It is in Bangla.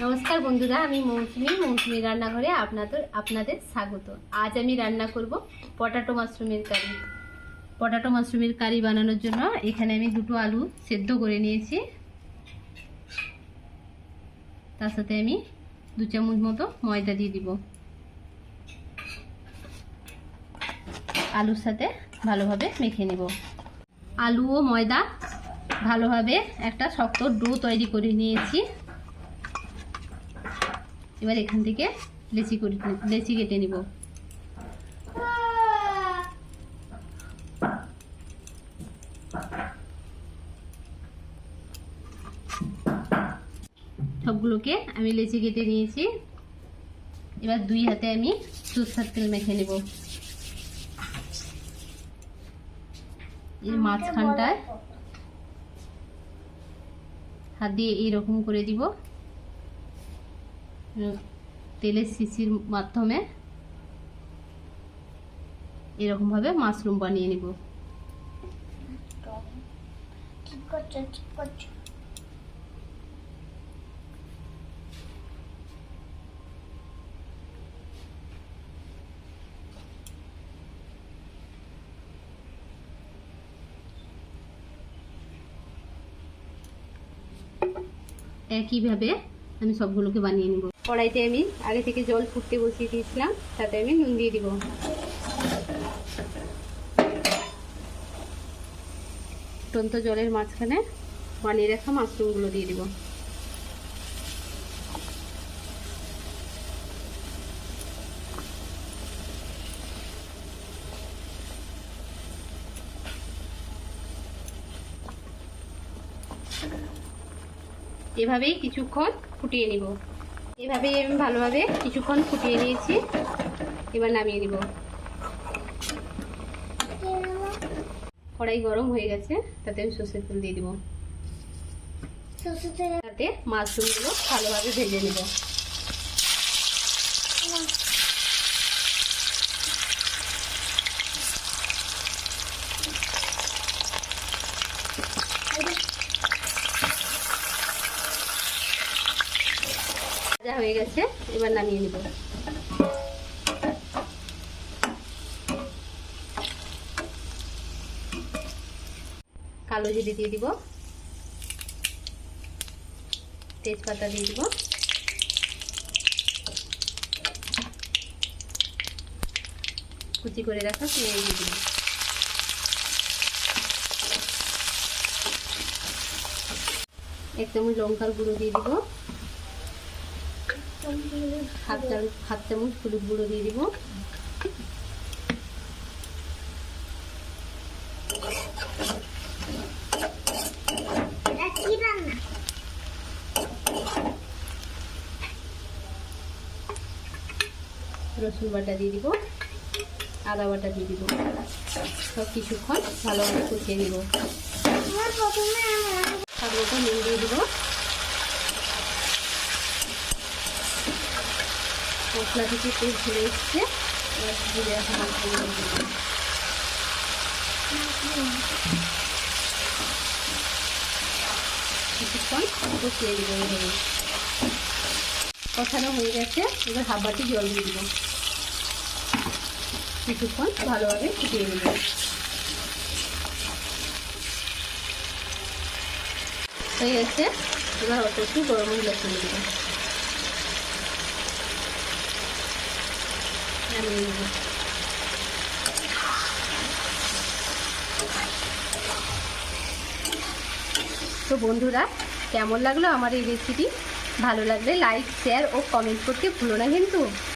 নমস্কার বন্ধুরা, আমি মৌসুমি রান্নাঘরে আপনাদের স্বাগত। আজ আমি রান্না করব পটাটো মাশরুমের কারি বানানোর জন্য এখানে আমি দুটো আলু সেদ্ধ করে নিয়েছি। তার সাথে আমি 2 চামচ মতো ময়দা দিয়ে দিব। আলুর সাথে ভালোভাবে মেখে নেব। আলু ও ময়দা ভালোভাবে একটা শক্ত ডো তৈরি করে নিয়েছি। এবার এখান থেকে লেচি কেটে নিব। সবগুলোকে আমি লেচি কেটে নিয়েছি। এবার 2 হাতে আমি সরষের তেল মেখে নেব। এই মাঝখানটায় হাত দিয়ে এইরকম করে দিব। তেলের শিশির মাধ্যমে এরকম ভাবে মাশরুম বানিয়ে নিব। একইভাবে আমি সবগুলোকে বানিয়ে নিব। কড়াইতে আমি আগে থেকে জল ফুটতে বসিয়ে দিয়েছিলাম, তাতে আমি নুন দিয়ে দিব। ফুটন্ত জলের মাঝখানে বানিয়ে রাখা মাশরুমগুলো দিয়ে দিব। এভাবেই কিছুক্ষণ ফুটিয়ে নিব। এভাবেই আমি ভালোভাবে কিছুক্ষণ ফুটিয়ে নিয়েছি। এবার নামিয়ে নিব। কড়াই গরম হয়ে গেছে, তাতে আমি সরষের তেল দিয়ে দিব। তাতে মাশরুমগুলো ভালোভাবে ভেজে নিব। ভাজা হয়ে গেছে, এবার নামিয়ে নিব। কালো জিরে দিয়ে দিব, তেজপাতা দিয়ে দিব, কুচি করে রাখা পেঁয়াজ দিয়ে দিব। এক চামচ লঙ্কার গুঁড়ো দিয়ে দিব। হাফ চামচ হলুদ গুঁড়ো দিয়ে দিব। রসুন বাটা দিয়ে দিব, আদা বাটা দিয়ে দিব। সব কিছুক্ষণ ভালোভাবে কষিয়ে নিব। স্বাদ মতো নুন দিয়ে দিব। মশলা থেকে তেল ছেড়ে এসছে, এবার জিরে রাখা মাছগুলো দিয়ে দিব। কিছুক্ষণ কষিয়ে দিব। এইভাবে কষানো হয়ে গেছে, এবার হাফ বাটি জল দিয়ে দিব। কিছুক্ষণ ভালোভাবে ফুটিয়ে নেব। হয়ে গেছে, এবার অল্প একটু গরম মশলা তুলে দেব। তো বন্ধুরা, কেমন লাগলো আমার এই রেসিপি? ভালো লাগলে লাইক, শেয়ার ও কমেন্ট করতে ভুলো না কিন্তু।